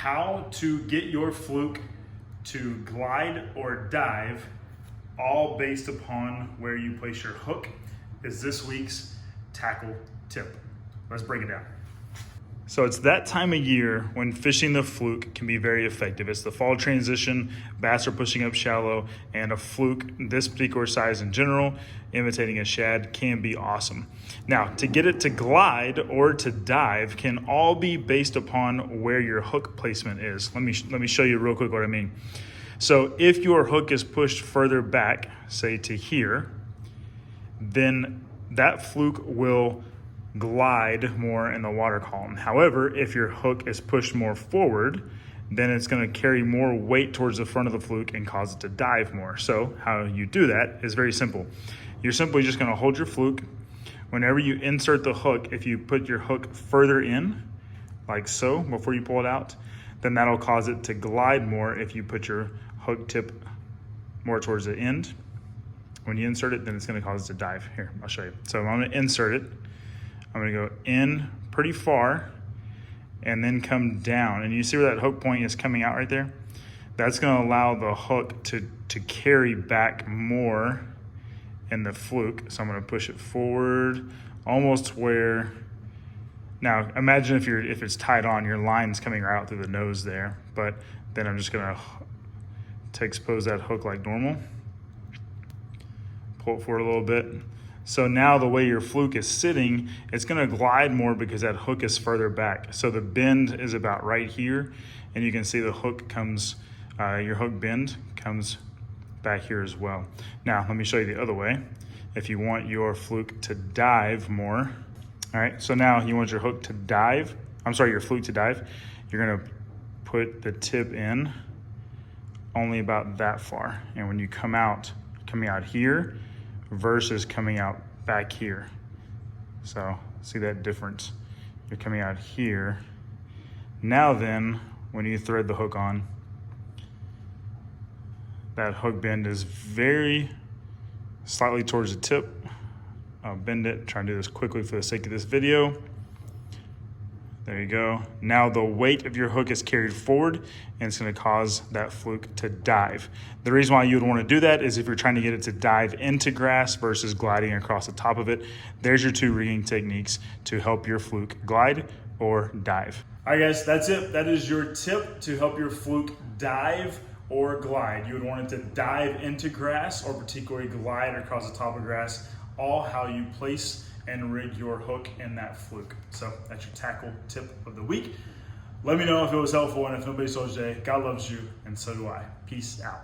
how to get your fluke to glide or dive, all based upon where you place your hook, is this week's tackle tip. Let's break it down. So it's that time of year when fishing the fluke can be very effective. It's the fall transition, bass are pushing up shallow, and a fluke this particular size in general, imitating a shad, can be awesome. Now, to get it to glide or to dive can all be based upon where your hook placement is. Let me show you real quick what I mean. So if your hook is pushed further back, say to here, then that fluke will glide more in the water column. However, if your hook is pushed more forward, then it's going to carry more weight towards the front of the fluke and cause it to dive more. So how you do that is very simple. You're simply just going to hold your fluke. Whenever you insert the hook, if you put your hook further in, like so, before you pull it out, then that'll cause it to glide more if you put your hook tip more towards the end. When you insert it, then it's going to cause it to dive. Here, I'll show you. So I'm going to insert it. I'm going to go in pretty far and then come down. And you see where that hook point is coming out right there? That's going to allow the hook to carry back more in the fluke. So I'm going to push it forward almost where, now imagine if it's tied on, your line's coming right out through the nose there. But then I'm just going to expose that hook like normal. Pull it forward a little bit. So now the way your fluke is sitting, it's going to glide more because that hook is further back. So the bend is about right here, and you can see the hook comes, your hook bend comes back here as well. Now, let me show you the other way. If you want your fluke to dive more, all right, so now you want your hook to dive, your fluke to dive, you're going to put the tip in only about that far. And when you come out, coming out here, versus coming out back here. So see that difference? You're coming out here. Now then, when you thread the hook on, that hook bend is very slightly towards the tip. I'll bend it, try and do this quickly for the sake of this video. There you go. Now the weight of your hook is carried forward and it's going to cause that fluke to dive. The reason why you would want to do that is if you're trying to get it to dive into grass versus gliding across the top of it. There's your two rigging techniques to help your fluke glide or dive. All right, guys, that's it. That is your tip to help your fluke dive or glide. You would want it to dive into grass or particularly glide across the top of grass, all how you place and rig your hook in that fluke. So that's your tackle tip of the week. Let me know if it was helpful, and if nobody told you today, God loves you and so do I. Peace out.